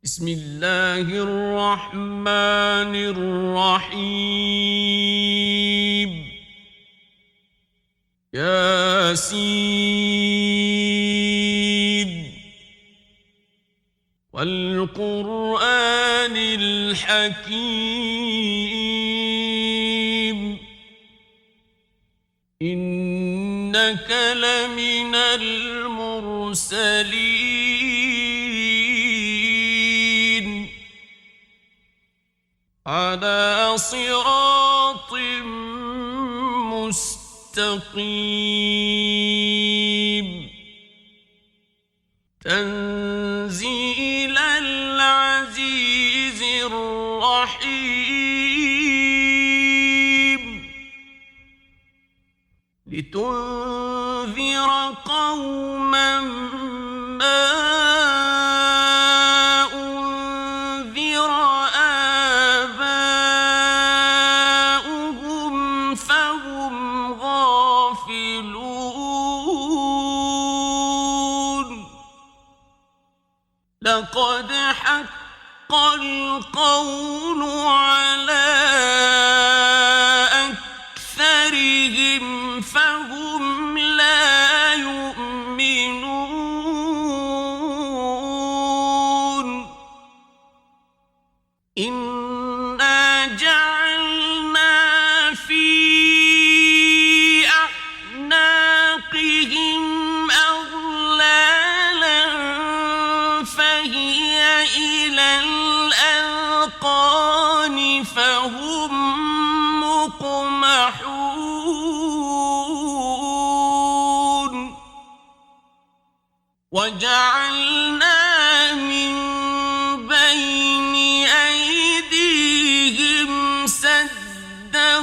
بسم الله الرحمن الرحيم ياسين والقرآن الحكيم إنك لمن المرسلين على صراط مستقيم تنزيل العزيز الرحيم لتنذر قوما ما أنذر آباؤهم فهم غافلون لقد حق القول على أكثرهم فهم لا يؤمنون إنا جعلنا في أعناقهم أغلالا فهي إلى الأذقان فهم مقمحون وجعلنا من بين أيديهم سدا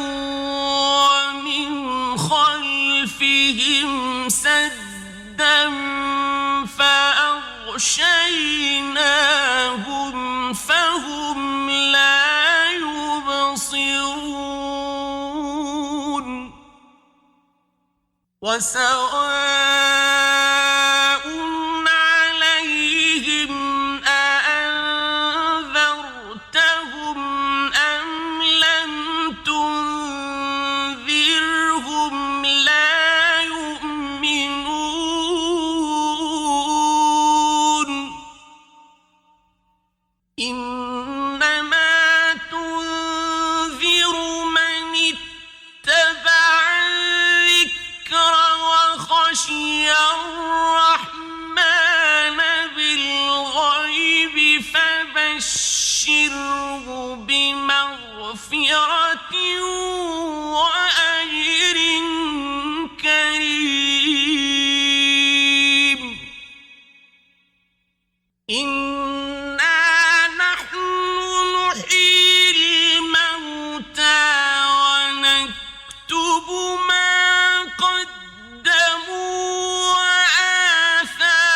ومن خلفهم سدا فأغشيناهم فهم لا يبصرون وسواء عليهم أأنذرتهم أم لم تنذرهم لا يؤمنون إنما تنذر من اتبع الذكر وخشي الرحمن بالغيب فبشره بمغفرة وأجر كريم إنا نحن نحيي الموتى ونكتب ما قدموا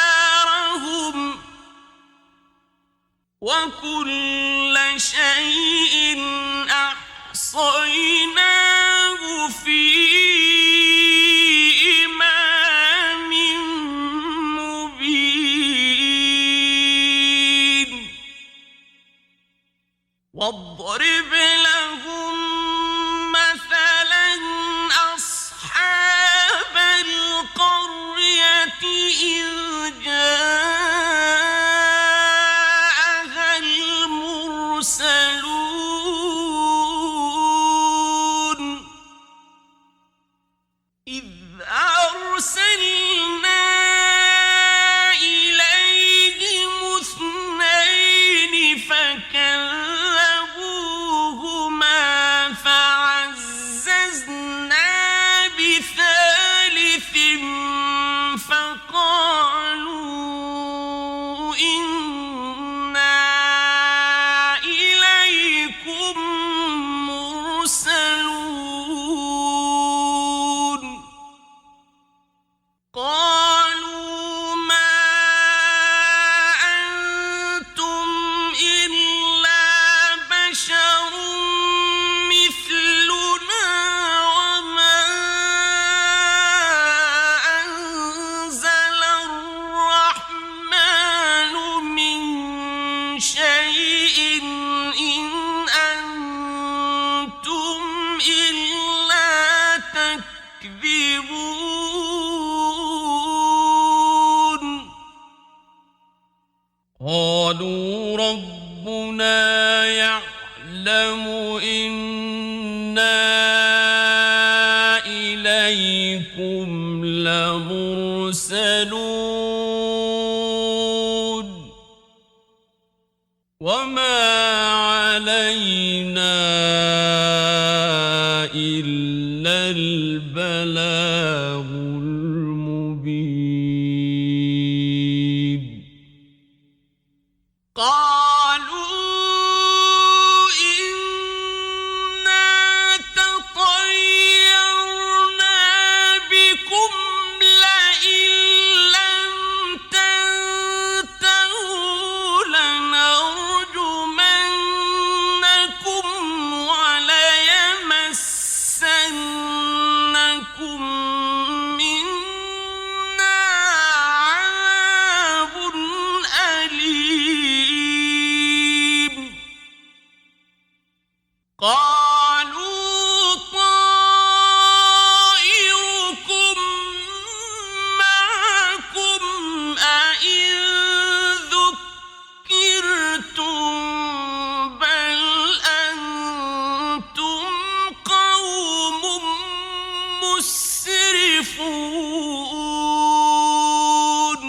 وآثارهم وكل شيء أحصيناه في إمام مبين واضرب لهم مثلا أصحاب القرية إذ جاءها المرسلون إذ أرسلنا إليهم اثنين فكذبوهما فعززنا بثالث فقالوا شيء إن أنتم إلا تكذبون قالوا ربنا يعلم إنا إليكم لمرسلون وما علينا إلا البلاغ المبين قالوا إنا تطيرنا بكم لئن لم تنتهوا لنرجمنكم وليمسنكم منا عذاب أليم قالوا طائركم معكم أئن ذكرتم بل أنتم قوم مسرفون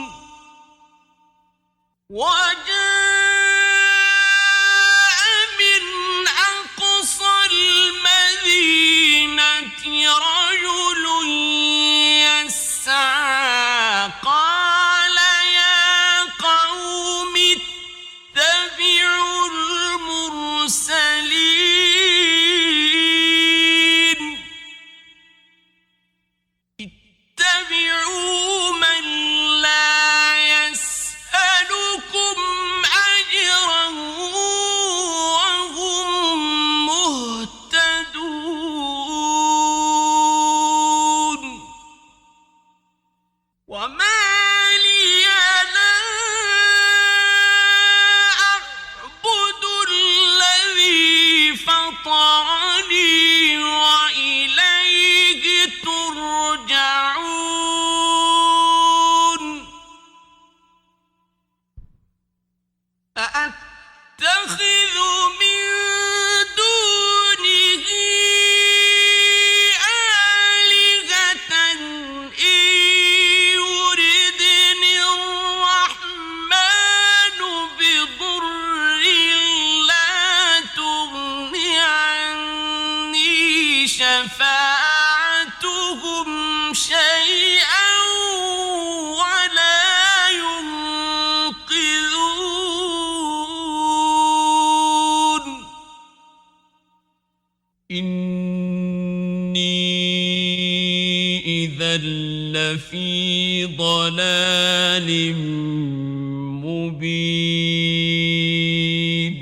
وجاء من أقصى المدينة رجل يسعى قال يا قوم اتبعوا المرسلين اتبعوا من لا يسألكم أجرا وهم مهتدون وما لي لا أعبد الذي فطرني وإليه ترجعون أأتخذ من دونه آلهة إن يردني الرحمن بضر لا تغن عني شفاعتهم شيئا ولا ينقذون إني إذا لفي ضلال مبين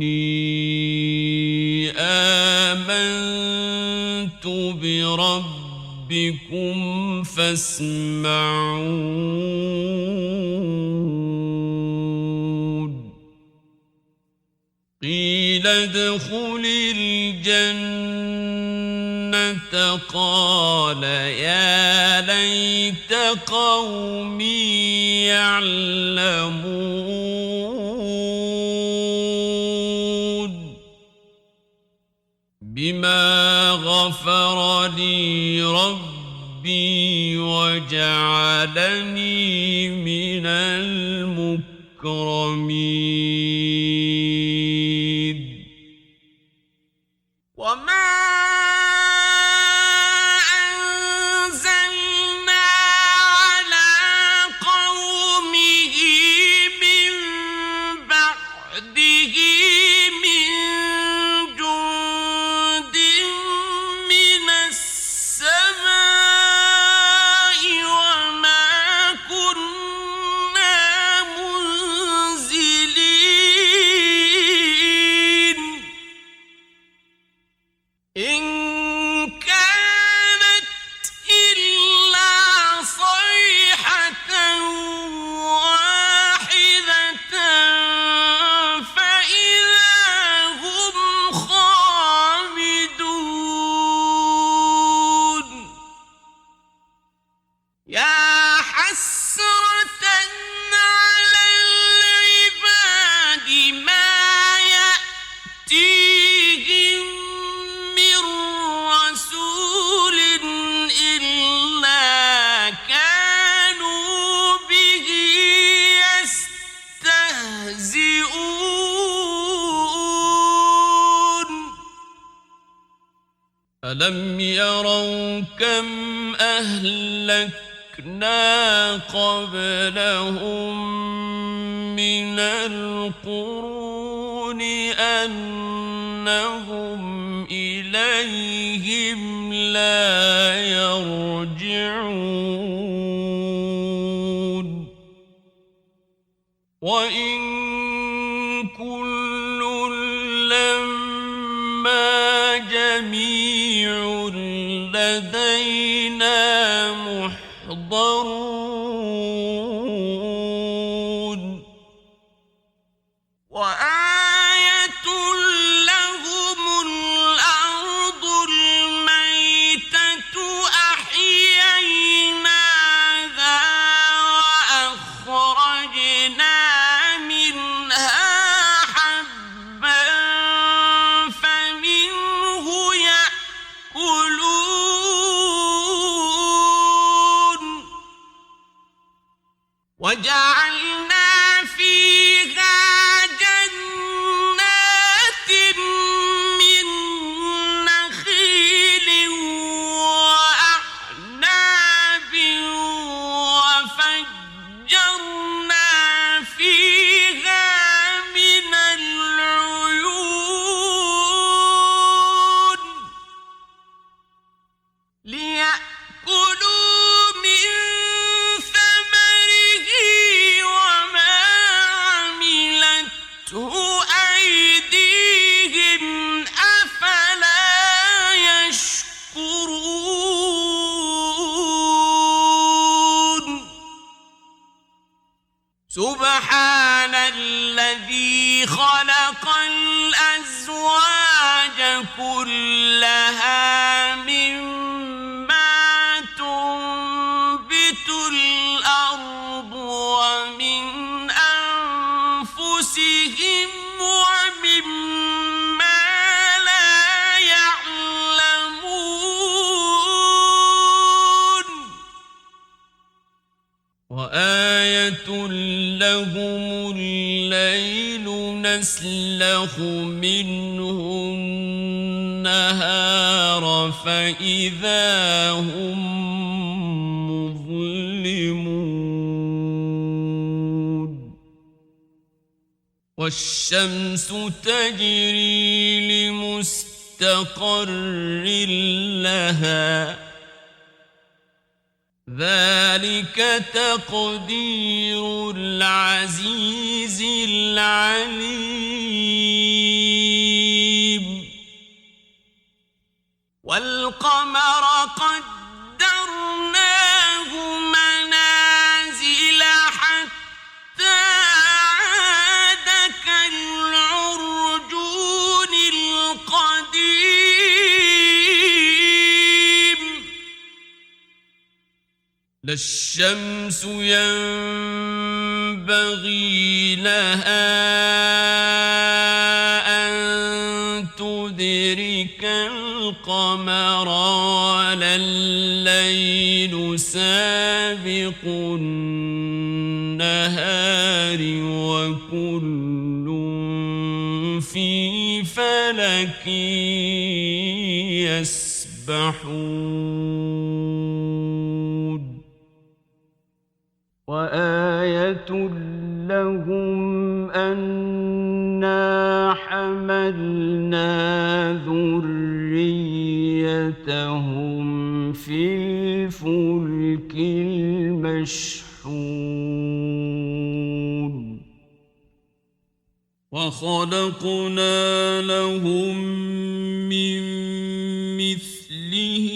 إني آمنت بربكم فاسمعون قيل ادخل الجنة قال يا ليت قومي يعلمون بما غفر لي ربي وجعلني من المكرمين وما أنزلنا على قومه من بعده من جند من السماء وما كنا منزلين ألم يروا كم أهلكنا قبلهم من القرون أنهم إليهم لا يرجعون وإن كل لما جميع لدينا محضرون وآية لهم الأرض الميتة أحييناها وأخرجنا منها حبا فمنه يأكلون وجعلنا فيها جنات من نخيل وأعناب وفجرنا فيها من العيون ليأكلوا من ثمره وما عملته أيديهم أفلا يشكرون سبحان الذي خلق الأزواج كلها مما تنبت الأرض ومن أنفسهم ومما لا يعلمون وآية لهم الليل نسلخ منه النهار فإذا هم مظلمون والشمس تجري لمستقر لها ذلك تقدير العزيز العليم والقمر قدرناه منازل حتى عاد كالعرجون القديم لا الشمس ينبغي لها أن تدرك القمر ولا الليل سابق النهار وكل في فلك يسبحون وآية لهم أنا حملنا ذريتهم في الفلك المشحون وخلقنا لهم من مثله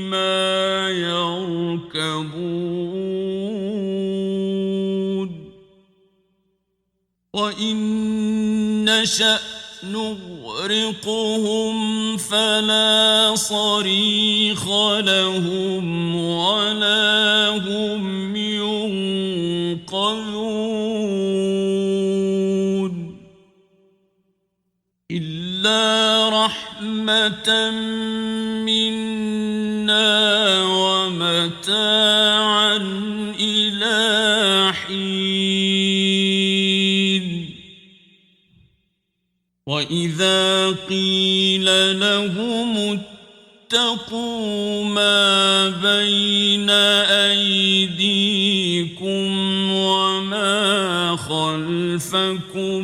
ما يركبون وإن نشأ نغرقهم فلا صريخ لهم ولا هم ينقذون إلا رحمة منا ومتاعا إلى حين وإذا قيل لهم واتقوا ما بين أيديكم وما خلفكم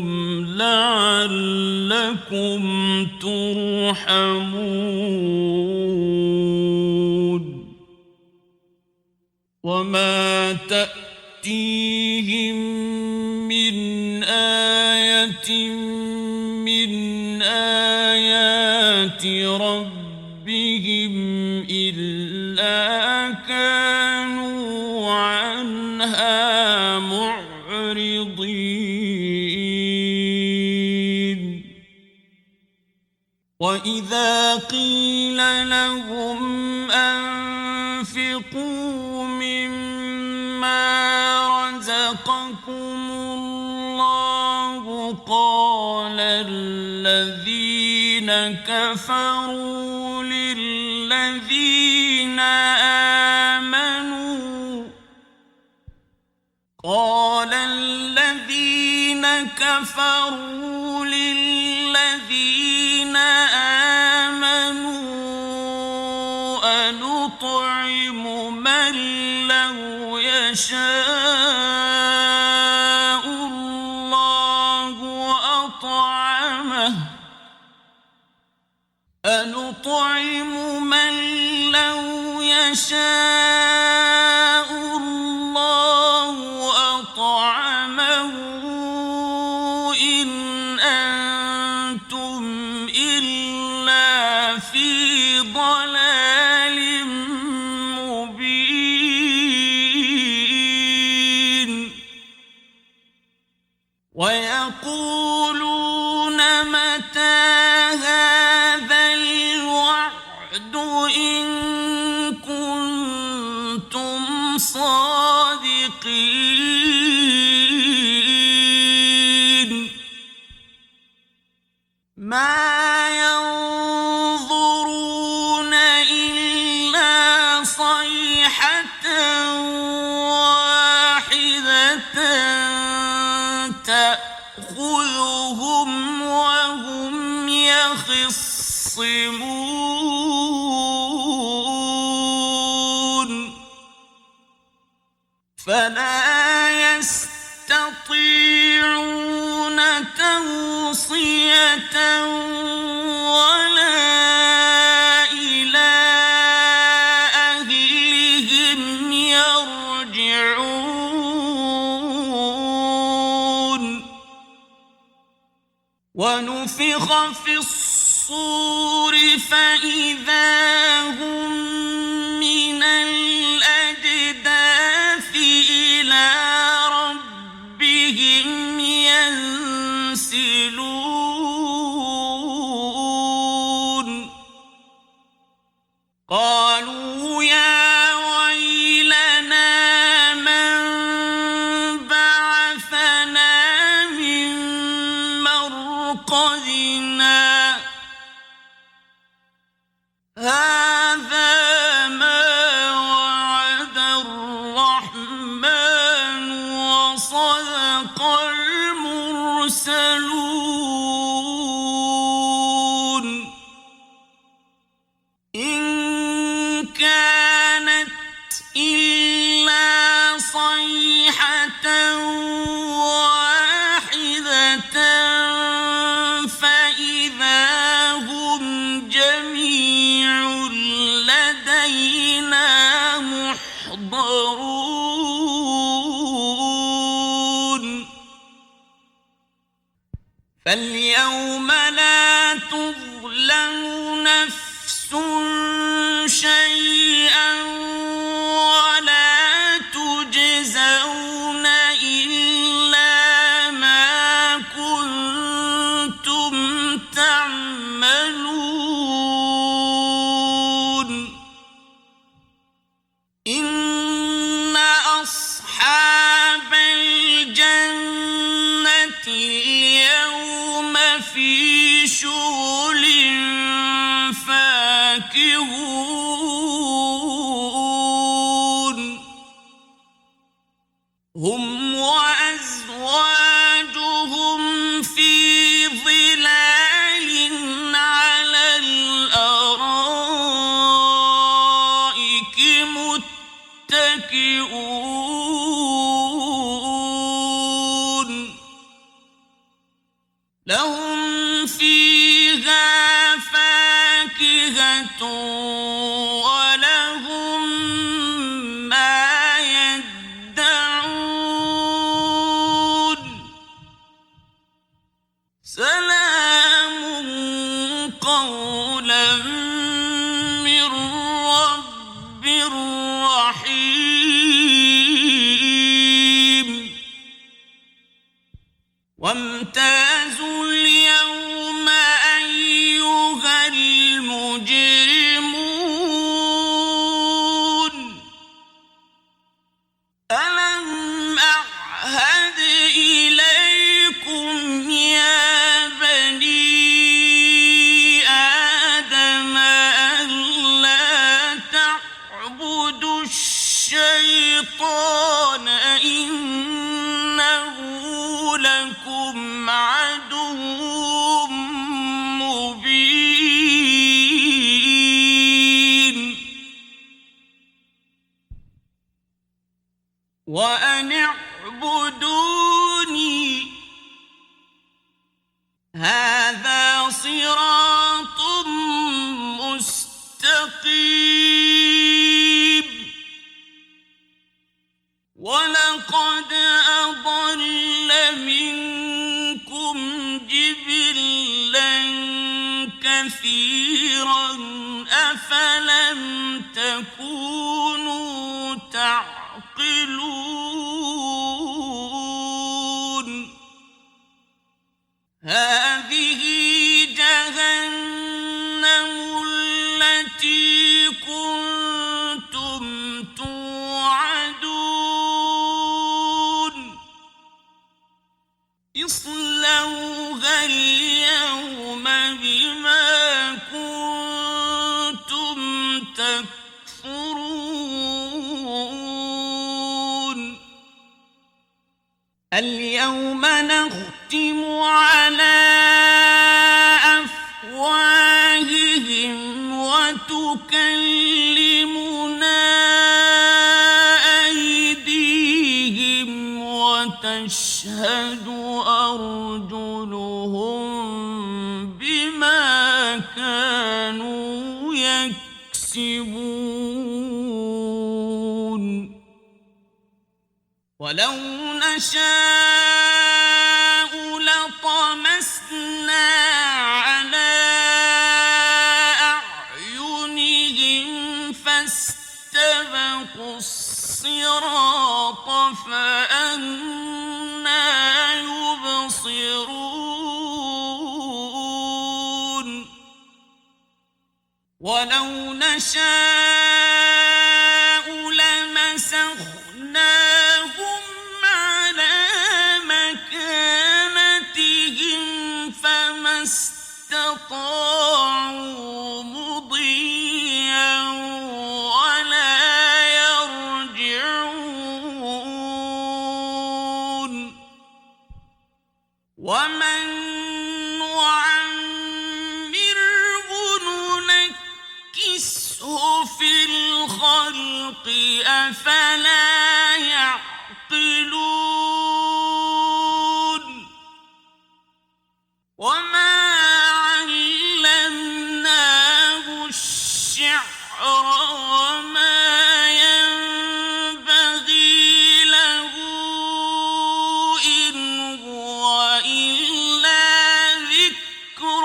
لعلكم ترحمون وما تأتيهم من آية من آيات ربهم إلا كانوا عنها معرضين وإذا قيل لهم أنفقوا مما رزقكم الله قال الذين كفروا للذين آمنوا أنطعم من لو يشاء الله أطعمه إن أنتم إلا في ضلال مبين ويقولون متى هذا الوعد إن كنتم صادقين ما ينظرون إلا صيحة واحدة تأخذهم وهم يخصمون فلا يستطيعون توصية ولا إلى أهلهم يرجعون ونفخ في الصور فإذا هم من الأجداث إلى ربهم ينسلون قالوا يا ويلنا من بعثنا من مرقدنا هذا ما وعد الرحمن وصدق المرسلون إن كانت إلا صيحة واحدة فإذا هم جميع لدينا محضرون فاليوم لا تظلم نفس شيئا ولا تجزون إلا ما كنتم تعملون إن أصحاب الجنة اليوم في شغل فاكهون هم وأزواجهم في ظلال على الأرائك لهم فيها فاكهة ولهم ما يدعون سلام قولا من رب رحيم وامتازوا اليوم أيها المجرمون ألم أعهد إليكم يا بني آدم ألا تعبدوا الشيطان إنه لكم عدو مبين وأن اعبدوني هذا صراط مستقيم ولقد أضل منكم جبلا كثيرا أفلم تكونوا تعقلون هذه جهنم التي كنتم توعدون اصلوها اليوم بما كنتم تكفرون اليوم نختم على أفواههم وتكلمنا أيديهم وتشهد أرجلهم بما كانوا يكسبون ولو نشاء لطمسنا على أعينهم فاستبقوا الصراط فأنى يبصرون ولو نشاء لمسخناهم على مكانتهم فما استطاعوا مضيا ولا يرجعون ومن نعمره ننكسه في الخلق أفلا يعقلون وما علمناه الشعر وما ينبغي له إن هو إلا ذكر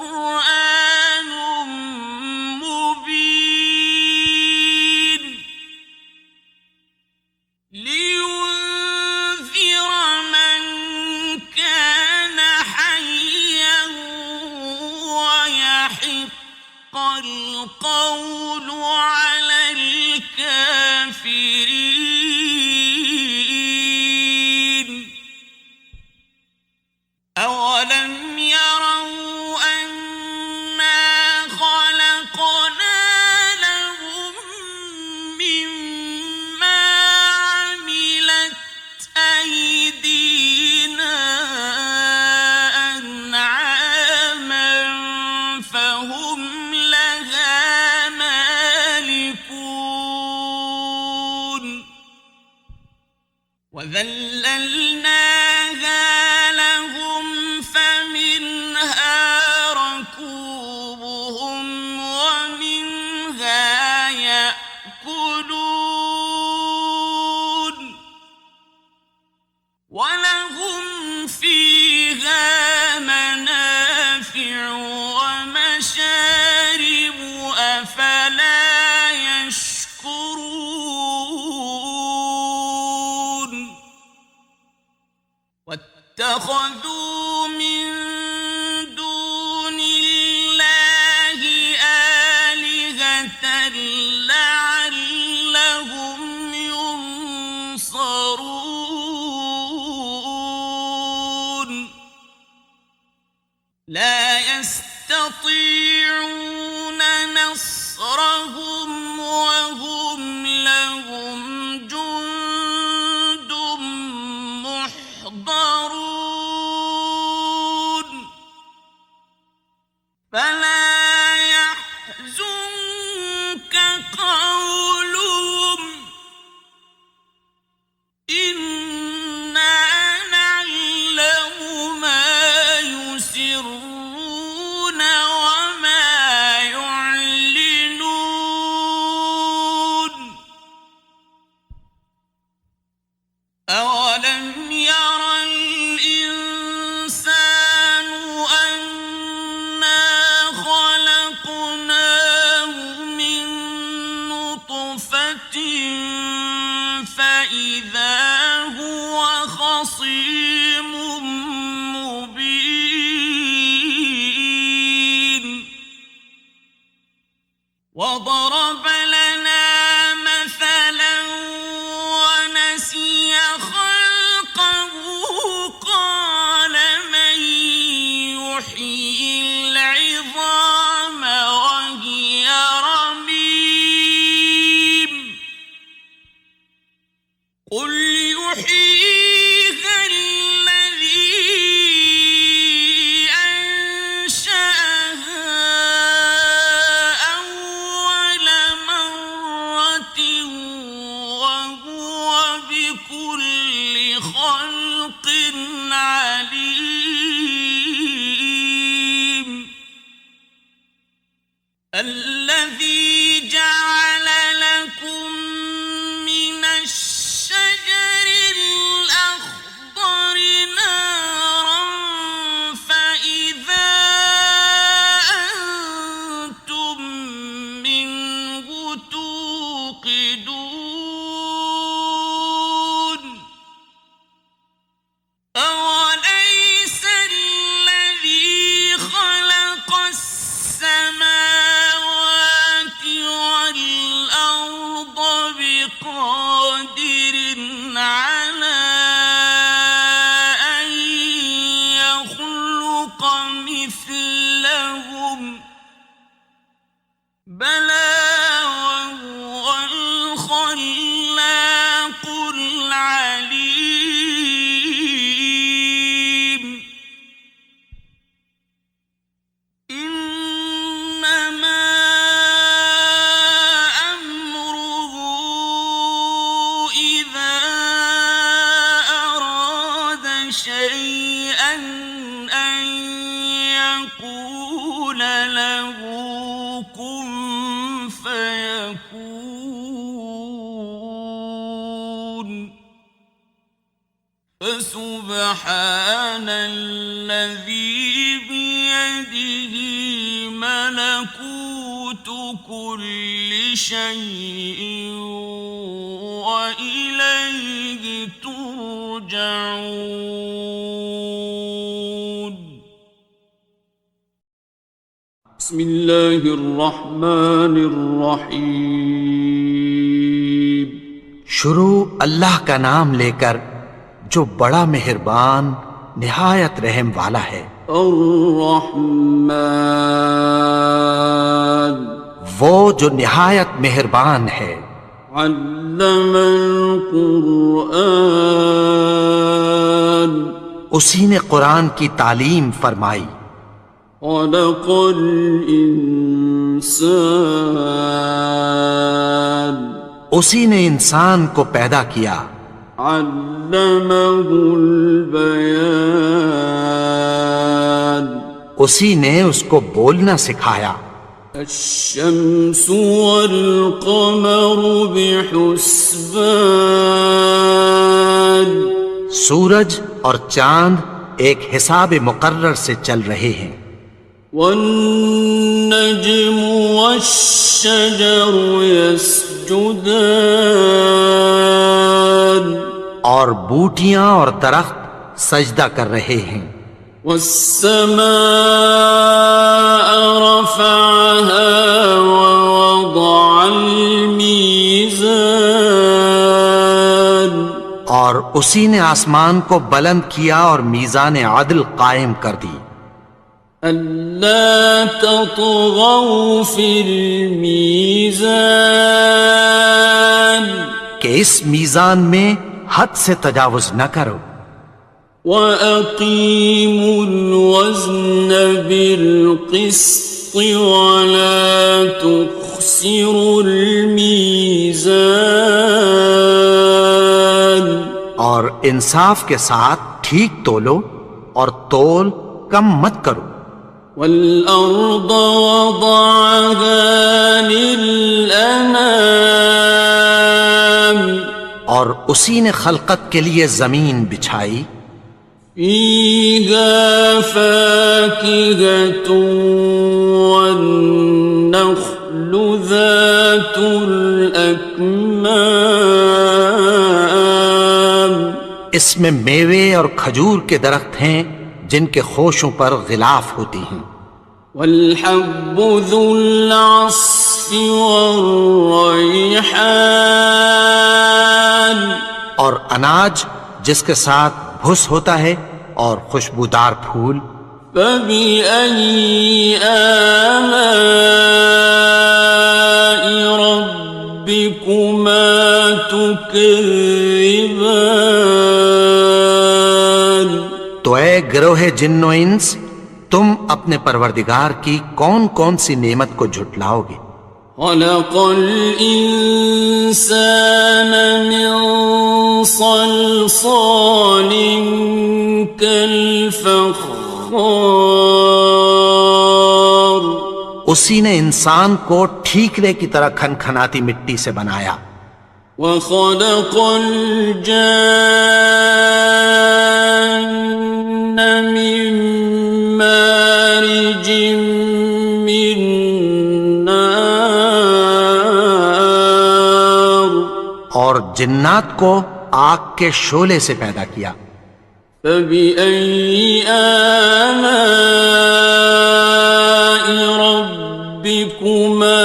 وقرآن مبين لينذر من كان حيا ويحق القول على الكافرين أولم يروا أنا خلقنا لهم مما عملت أيدينا أنعاما فهم لها مالكون وذللناها لهم ولهم فيها منافع ومشارب أفلا يشكرون واتخذوا من دون الله آلهة لعلهم ينصرون لا يستطيعون نصرهم وهم لهم جند محضرون فلا يحزنك قولهم إنا نعلم ما يسرون وما يعلنون أولم ير الإنسان أنا خلقناه من نطفة فإذا هو خصيم مبين وضرب لنا مثلا ونسي خلقه قال من يحيي العظام وهي رميم قل يحييها الذي أنشأها أول مرة وهو بكل خلق عليم الذي جعل لكم من الشجر الأخضر نارا فإذا أنتم منه توقدون أوليس الذي خلق السماوات والأرض بقادر على أن يخلق مثلهم بلى وهو الخلاق العليم إنما أمره إذا أراد شيئا أن يقول له كن فيكون فسبحان الذي بيده ملكوت كل شيء وإليه ترجعون بسم الله الرحمن الرحيم शुरू अल्लाह का नाम लेकर जो बड़ा मेहरबान निहायत रहम वाला है। الرحمن वो जो निहायत मेहरबान है। علم القرآن उसी ने कुरान की तालीम फरमाई। خلق الإنسان उसी ने इंसान को पैदा किया। علمه البيان उसी ने उसको बोलना सिखाया। الشمس والقمر بحسبان سورج اور چاند ایک حساب مقرر سے چل رہے ہیں. والنجم والشجر يسجدان اور بوٹیاں اور درخت سجدہ کر رہے ہیں. والسماء رفعها ووضع الميزان اور اسی نے آسمان کو بلند کیا اور میزان عدل قائم کر دی. ألا تطغوا في الميزان کہ اس میزان میں حد سے تجاوز نہ کرو. وَأَقِيمُوا الْوَزْنَ بِالْقِسْطِ وَلَا تُخْسِرُوا الْمِيزَانَ اور انصاف کے ساتھ ٹھیک تولو اور تول کم مت کرو. وَالْأَرْضَ وَضَعَهَا لِلْأَنَامِ اور اسی نے خلقت کے لیے زمین بچھائی. فِيهَا فَاكِهَةٌ وَالنَّخْلُ ذَاتُ الْأَكْمَامِ اس میں میوے اور کھجور کے درخت ہیں جن کے خوشوں پر غلاف ہوتی ہیں. وَالْحَبُّ ذُو الْعَصْفِ وَالرَّيْحَانِ اور اناج جس کے ساتھ بھس ہوتا ہے اور خوشبودار پھول. فَبِأَيِّ آلَاءِ رَبِّكُمَا تُكَذِّبَانِ تو اے گروہ جن و انس تم اپنے پروردگار کی کون کون سی نعمت کو جھٹلاؤ گے. خَلَقَ الْإِنسَانَ مِنْ صَلْصَالٍ كَالْفَخَّارِ اسی نے انسان کو ٹھیکرے کی طرح کھنکھناتی مٹی سے بنایا. وَخَلَقَ الْجَانَّ مِن مَّارِجٍ مِّن نَّارٍ اور جنات کو آگ کے شعلے سے پیدا کیا. فَبِأَيِّ آلَاءِ رَبِّكُمَا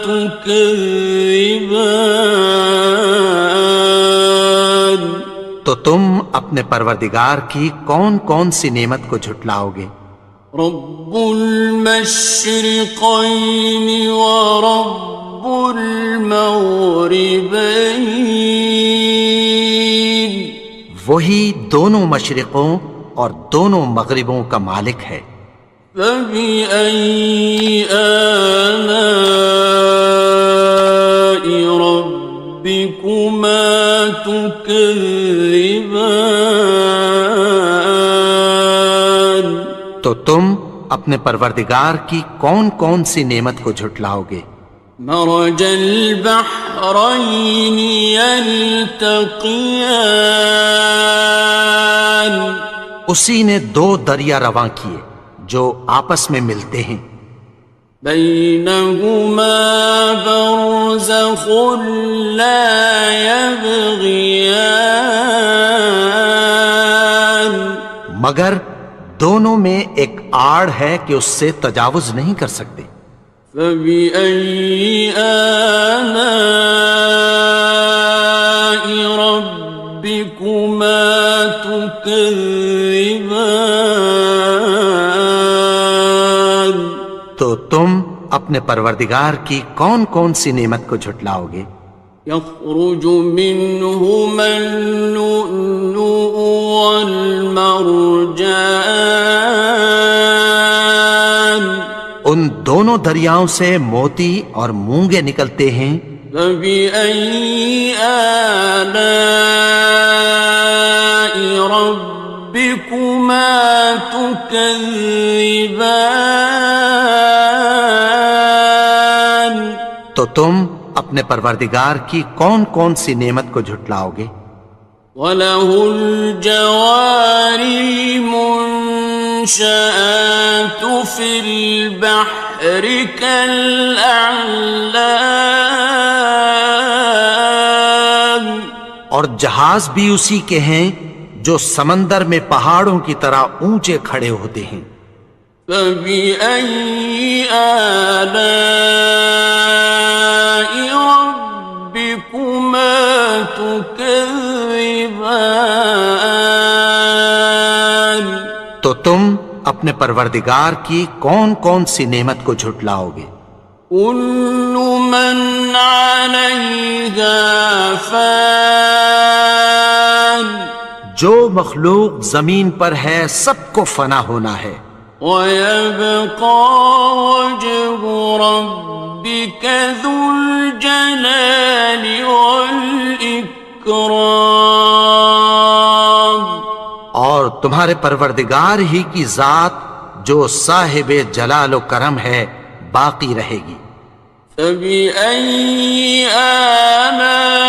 تُكَذِّبَانِ تو تم اپنے پروردگار کی کون کون سی نعمت کو جھٹلاؤ گے. رب المشرقين ورب المغربين وہی دونوں مشرقوں اور دونوں مغربوں کا مالک ہے. فبأي آلاء ربكما تكذبان تو تم اپنے پروردگار کی کون کون سی نعمت کو جھٹلاؤ گے. مرج البحرين يلتقيان اسی نے دو دریا رواں کیے جو آپس میں ملتے ہیں. بينهما برزخ لا يبغيان مگر دونوں میں ایک آڑ ہے کہ اس سے تجاوز نہیں کر سکتے. فبأي آلاء ربكما تكذبان تو تم اپنے پروردگار کی کون کون سی نعمت کو جھٹلاؤ گے. يخرج منهما اللؤلؤ والمرجان ان دونوں دریاؤں سے موتی اور مونگے نکلتے ہیں. فبأي آلاء ربكما تكذبان تو تم اپنے پروردگار کی کون کون سی نعمت کو جھٹلاؤ گے. وَلَهُ الْجَوَارِ الْمُنشَآتُ فِي الْبَحْرِ كَالْأَعْلَامِ، اور جہاز بھی اسی کے ہیں جو سمندر میں پہاڑوں کی طرح اونچے کھڑے ہوتے ہیں۔ فَبِأَيِّ آلَاءِ رَبِّكُمَا تُكَذِّبَانِ، تو تم اپنے پروردگار کی کون کون سی نعمت کو جھٹلاؤ گے؟ كُلُّ مَنْ عَلَيْهَا فَانٍ، جو مخلوق زمین پر ہے سب کو فنا ہونا ہے، وَيَبْقَى وَجْهُ رَبِّكَ ذُو الْجَلَالِ وَالْإِكْرَامِ، اور تمہارے پروردگار ہی کی ذات جو صاحب جلال و کرم ہے باقی رہے گی۔ فَبِأَيِّ آلَاءِ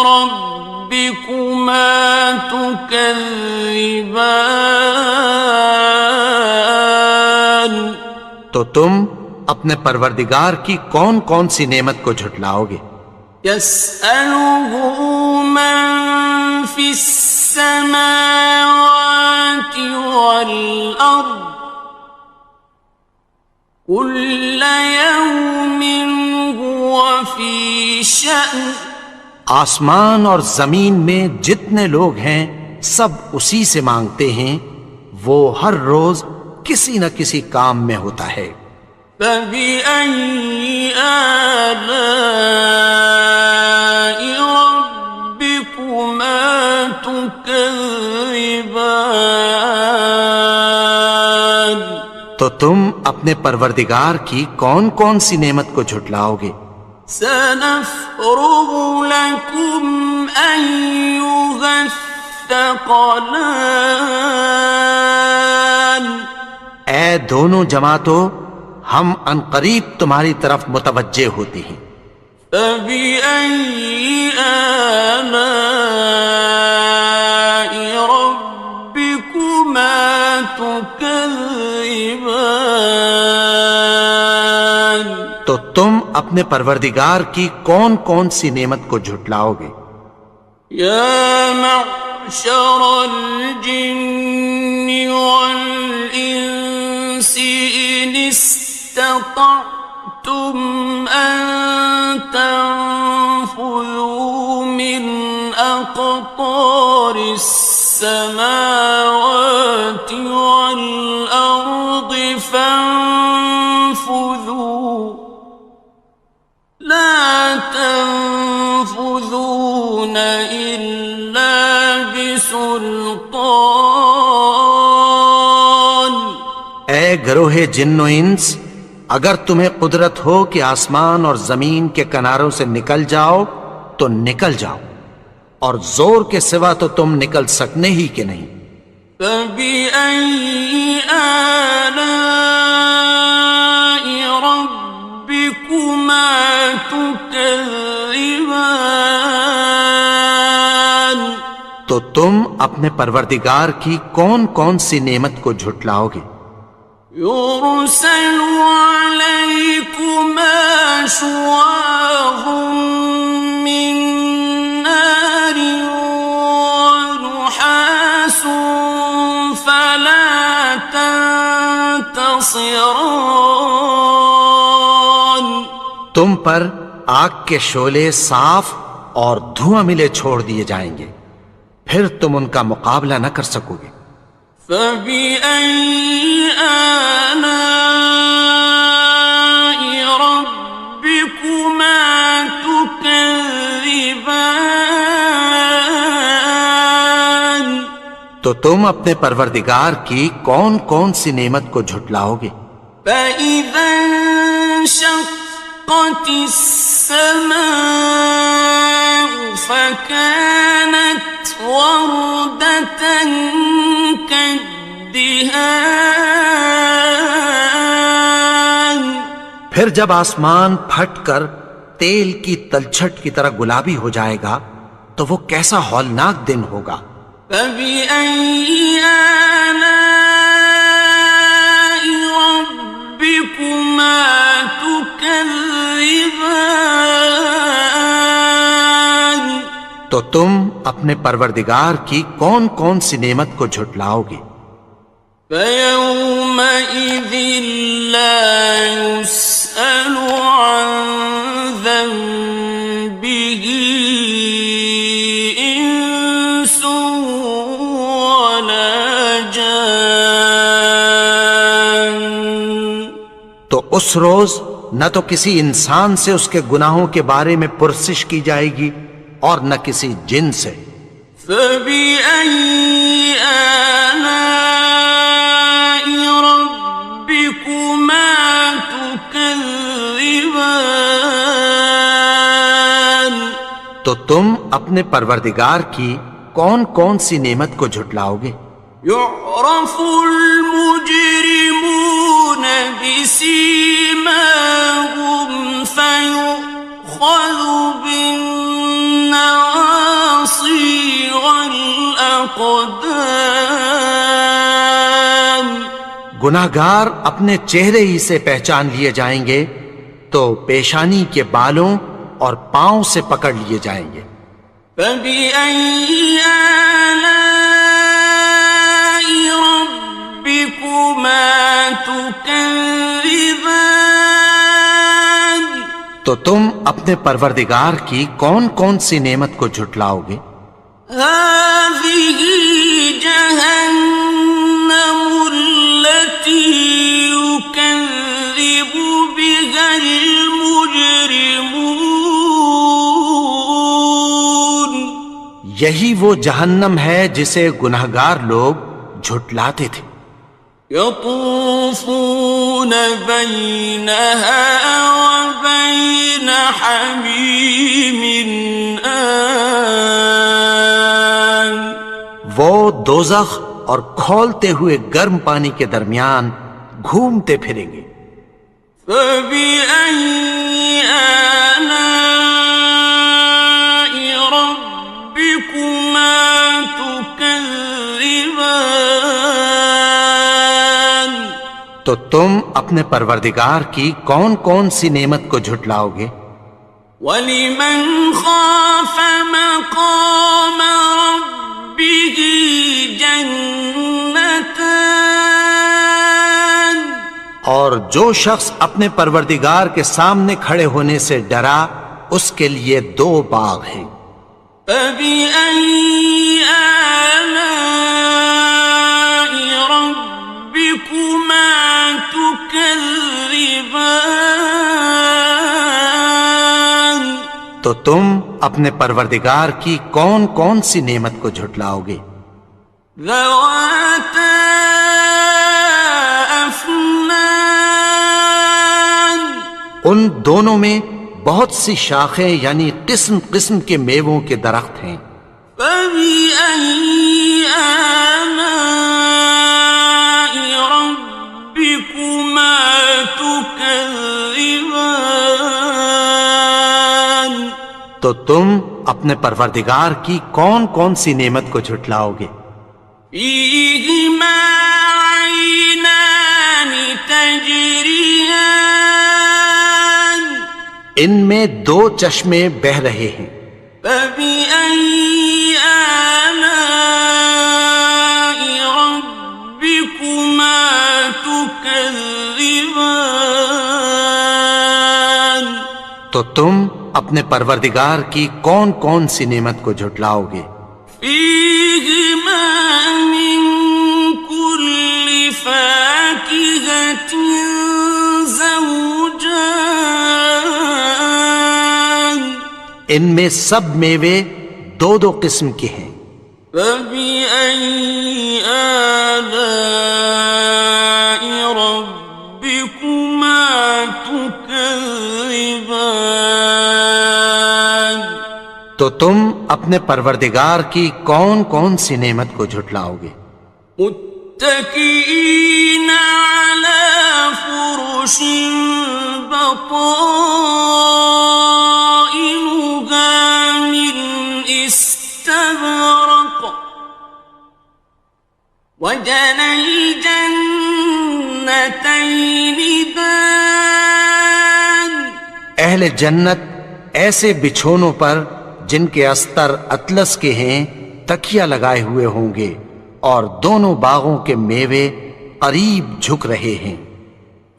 رَبِّكُمَا تُكَذِّبَانِ، تو تم اپنے پروردگار کی کون کون سی نعمت کو جھٹلاؤ گے؟ يَسْأَلُهُ مَن فِي السَّمَاوَاتِ وَالْأَرْضِ كُلَّ يَوْمٍ هُوَ فِي شَأْنٍ، آسمان اور زمین میں جتنے لوگ ہیں سب اسی سے مانگتے ہیں، وہ ہر روز کسی نہ کسی کام میں ہوتا ہے۔ فَبِأَيِّ آلَاءِ رَبِّكُمَا تُكَذِّبَانِ، تو تم اپنے پروردگار کی کون کون سی نعمت کو جھٹلاؤ گے؟ سَنَفْرُغُ لَكُمْ أَيُّهَ الثَّقَلَانِ، اے دونوں جماعتوں، ہم عنقریب تمہاری طرف متوجہ ہوتے ہیں۔ فَبِأَيِّ آلَاءِ رَبِّكُمَا تُكَذِّبَانِ، تو تم اپنے پروردگار کی کون کون سی نعمت کو جھٹلاؤ گے؟ يَا مَعْشَرَ الْجِنِّ وَالْإِنسِ إِنِ اسْتَطَعْتُمْ أَن تَنفُذُوا مِنْ أَقْطَارِ السَّمَاوَاتِ وَالْأَرْضِ فَانفُذُوا لَا تَنفُذُونَ إِلَّا بِسُلْطَانٍ، اے گروہ جن و انس، اگر تمہیں قدرت ہو کہ آسمان اور زمین کے کناروں سے نکل جاؤ تو نکل جاؤ، اور زور کے سوا تو تم نکل سکنے ہی کہ نہیں۔ فَبِأَيِّ آلَاءِ رَبِّكُمَا تُكَذِّبَانِ، تو تم اپنے پروردگار کی کون کون سی نعمت کو جھٹلاؤ گے؟ يُرْسَلُ عَلَيْكُمَا شُوَاظٌ مِّن نَّارٍ وَنُحَاسٌ فَلَا تَنتَصِرَانِ، تم پر آگ کے شعلے صاف اور دھواں ملے چھوڑ دیے جائیں گے، پھر تم ان کا مقابلہ نہ کر سکو گے۔ فَبِأَيِّ آلَاءِ رَبِّكُمَا تُكَذِّبَانِ، تو تم اپنے پروردگار کی کون کون سی نعمت کو جھٹلاؤ گے؟ فَإِذَا انشَقَّتِ السَّمَاءُ فَكَانَتْ وَرْدَةً كَالدِّهَانِ، پھر جب آسمان پھٹ کر تیل کی تلچھٹ کی طرح گلابی ہو جائے گا تو وہ کیسا ہولناک دن ہوگا۔ فبأي آلاء ربكما تكذبان؟ تو تم اپنے پروردگار کی کون کون سی نعمت کو جھٹلاؤ گے؟ فيومئذ لا يسأل عن ذنبه إنس ولا جان۔ تو اس روز نہ تو کسی انسان سے اس کے گناہوں کے بارے میں پرسش کی جائے گی اور نہ کسی جن سے۔ فبأي آلاء ربكما تكذبان؟ تو تم اپنے پروردگار کی کون کون سی نعمت کو جھٹلاؤ گے؟ يعرف المجرمون بسيماهم فيؤخذ بالنواصي والأقدام۔ گناہگار اپنے چہرے ہی سے پہچان لیے جائیں گے تو پیشانی کے بالوں اور پاؤں سے پکڑ لیے جائیں گے۔ فبأي آلاء ربكما تكذبان؟ تو تم اپنے پروردگار کی کون کون سی نعمت کو جھٹلاؤ گے؟ هذه جهنم التي يكذب بها المجرمون۔ یہی وہ جہنم ہے جسے گناہگار لوگ جھٹلاتے تھے۔ يطوفون بينها وبين حميم آن۔ وہ دوزخ اور کھولتے ہوئے گرم پانی کے درمیان گھومتے پھریں گے۔ فبأي آلاء ربكما تكذبان؟ تو تم اپنے پروردگار کی کون کون سی نعمت کو جھٹلاؤ گے؟ وَلِمَنْ خَافَ مَقَامَ رَبِّهِ جَنَّتَانِ؟ اور جو شخص اپنے پروردگار کے سامنے کھڑے ہونے سے ڈرا اس کے لیے 2 باغ ہیں۔ فَبِأَيِّ آلَاءِ رَبِّكُمَا تُكَذِّبَانِ؟ تو تم اپنے پروردگار کی کون کون سی نعمت کو جھٹلاؤ گے؟ ذَوَاتَا أَفْنَانٍ؟ ان دونوں میں بہت سی شاخیں یعنی قسم قسم کے میووں کے درخت ہیں۔ فَبِأَيِّ آلَاءِ رَبِّكُمَا تُكَذِّبَانِ؟ تو تم اپنے پروردگار کی کون کون سی نعمت کو جھٹلاؤ گے؟ فِيهِمَا عَيْنَانِ تَجْرِيَانِ؟ ان میں 2 چشمے بہہ رہے ہیں۔ فَبِأَيِّ آلَاءِ رَبِّكُمَا تُكَذِّبَانِ؟ تو تم اپنے پروردگار کی کون کون سی نعمت کو جھٹلاؤ گے؟ فِيهِمَا مِن كُلِّ فَاكِهَةٍ زَوْجَانِ؟ ان میں سب میوے 2 قسم کے ہیں۔ فَبِأَيِّ آلَاءِ رَبِّكُمَا تُكَذِّبَانِ؟ تو تم اپنے پروردگار کی کون کون سی نعمت کو جھٹلاؤ گے؟ متكئين على فرش بطائنها من وجنى الجنتين دان. اہل جنت ایسے بچھونوں پر جن کے استر اطلس کے ہیں تکیہ لگائے ہوئے ہوں گے، اور دونوں باغوں کے میوے قریب جھک رہے ہیں۔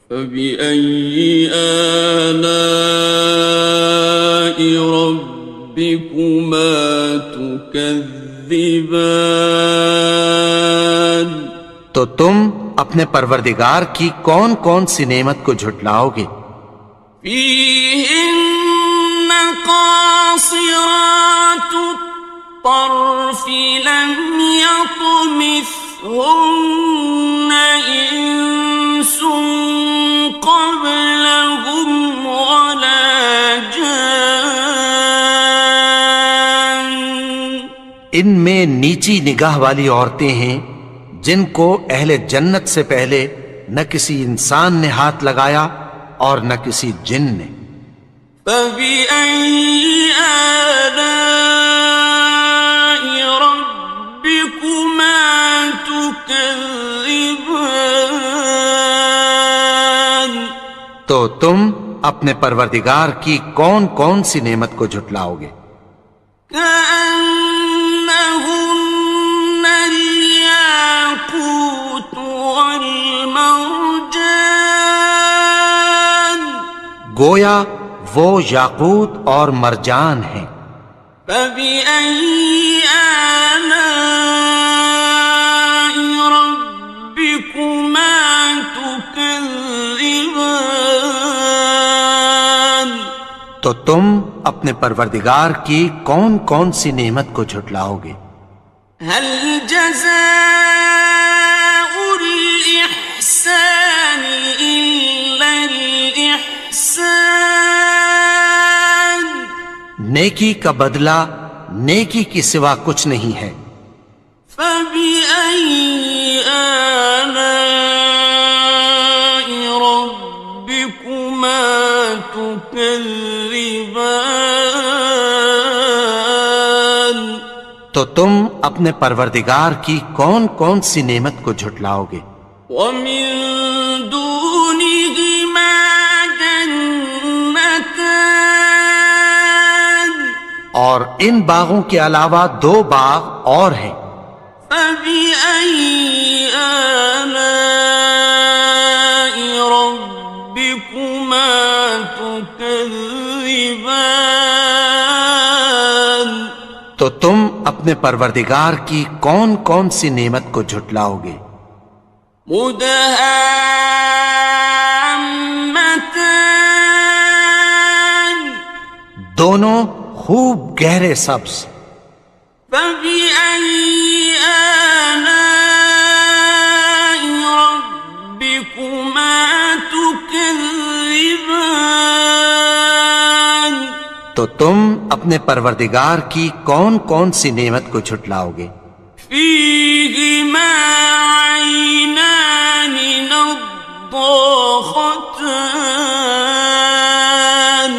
فَبِأَيِّ آلَاءِ رَبِّكُمَا تُكَذِّبَانِ؟ تو تم اپنے پروردگار کی کون کون سی نعمت کو جھٹلاؤ گے؟ فِيهِنَّ قَاصِرَاتُ الطَّرْفِ لَمْ يَطْمِثْهُنَّ إِنسٌ قَبْلَهُمْ وَلَا جَانٌّ۔ ان میں نیچی نگاہ والی عورتیں ہیں جن کو اہل جنت سے پہلے نہ کسی انسان نے ہاتھ لگایا اور نہ کسی جن نے۔ فَبِأَيِّ آلَاءِ رَبِّكُمَا تُكَذِّبَانِ؟ تو تم اپنے پروردگار کی کون کون سی نعمت کو جھٹلاؤ گے؟ كَأَنَّهُنَّ الْيَاقُوتُ وَالْمَرْجَانُ، گویا وہ یاقوت اور مرجان ہیں۔ فَبِأَيِّ آلَاءِ رَبِّكُمَا تُكَذِّبَانِ؟ تو تم اپنے پروردگار کی کون کون سی نعمت کو جھٹلاؤ گے؟ هَلْ جَزَاءُ الْإِحْسَانِ إِلَّا الْإِحْسَانُ؟ نیکی کا بدلہ نیکی کی سوا کچھ نہیں ہے۔ فَبِأَيِّ آلَاءِ رَبِّكُمَا تُكَذِّبَانِ؟ تو تم اپنے پروردگار کی کون کون سی نعمت کو جھٹلاؤ گے؟ وَمِن دُونِهِمَا جَنَّتَانِ، اور ان باغوں کے علاوہ دو باغ اور ہیں۔ فَبِأَيِّ آلَاءِ رَبِّكُمَا تُكَذِّبَانِ؟ تو تم اپنے پروردگار کی کون کون سی نعمت کو جھٹلاؤ گے؟ مُدْهَامَّتَانِ، دونوں خوب گہرے سبز۔ فَبِأَيِّ آلَاءِ رَبِّكُمَا تُكَذِّبَانِ؟ تو تم اپنے پروردگار کی کون کون سی نعمت کو جھٹلاؤ گے؟ فِيهِمَا عَيْنَانِ نَضَّاخَتَانِ،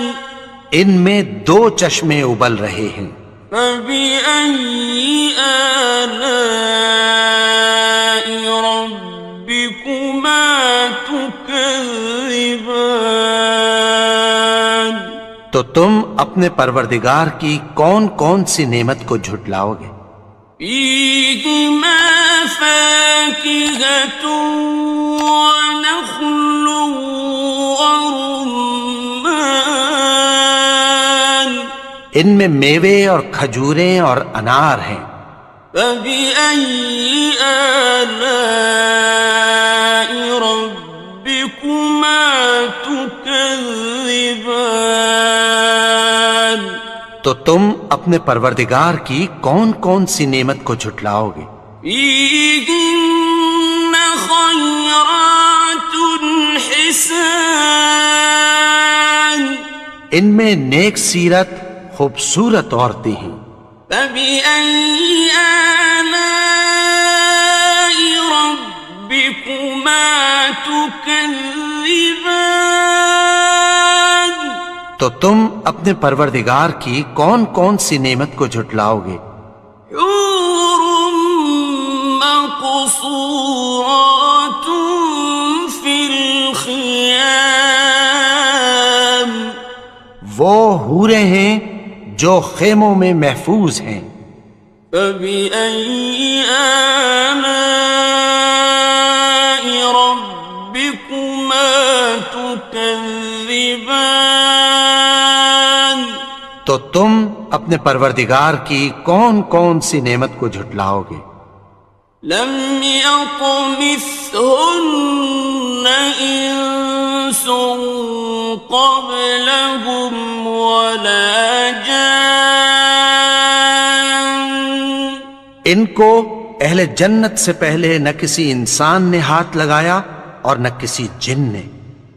ان میں دو چشمے ابل رہے ہیں۔ فَبِأَيِّ آلَاءِ رَبِّكُمَا تُكَذِّبَانِ؟ تو تم اپنے پروردگار کی کون کون سی نعمت کو جھٹلاؤ گے؟ فِيهِمَا فَاكِهَةٌ وَنَخْلٌ وَرُمَّانٌ، ان میں میوے اور کھجوریں اور انار ہیں۔ فَبِأَيِّ آلَاءِ رَبِّكُمَا تُكَذِّبَانِ؟ تو تم اپنے پروردگار کی کون کون سی نعمت کو جھٹلاؤ گے؟ فِيهِنَّ خَيْرَاتٌ حِسَانٌ، ان میں نیک سیرت خوبصورت عورتیں ہیں۔ فَبِأَيِّ آلَاءِ رَبِّكُمَا تُكَذِّبَانِ؟ تو تم اپنے پروردگار کی کون کون سی نعمت کو جھٹلاؤ گے؟ حور مقصورات مقصورات في الخيام وہ حوریں ہیں جو خیموں میں محفوظ ہیں. فبأي آلاء ربكما تكذبان تو تم اپنے پروردگار کی کون کون سی نعمت کو جھٹلاؤ گے؟ لم يطمثهن إنس قبلهم ولا جان ان کو اہل جنت سے پہلے نہ کسی انسان نے ہاتھ لگایا اور نہ کسی جن نے.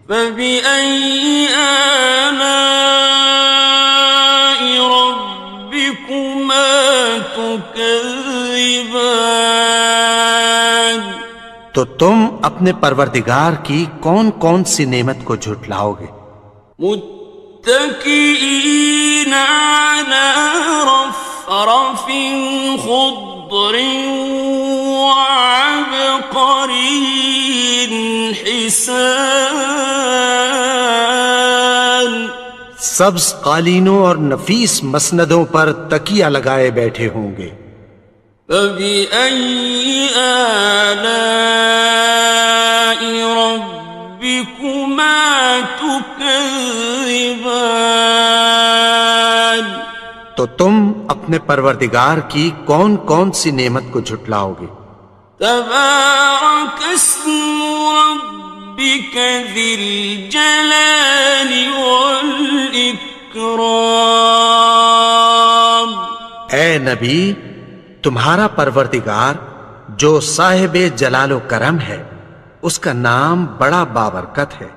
فبأي آلاء ربكما تكذبان تو تم اپنے پروردگار کی کون کون سی نعمت کو جھٹلاؤ گے؟ متكئين على رفرف خضر وعبقري حسان سبز قالینوں اور نفیس مسندوں پر تکیہ لگائے بیٹھے ہوں گے. فبأي آلاء ربكما تكذبان تو تم اپنے پروردگار کی کون کون سی نعمت کو جھٹلاؤ گے؟ تبارك اسم ربك ذي الجلال والإكرام اے نبی، تمہارا پروردگار جو صاحب جلال و کرم ہے، اس کا نام بڑا بابرکت ہے.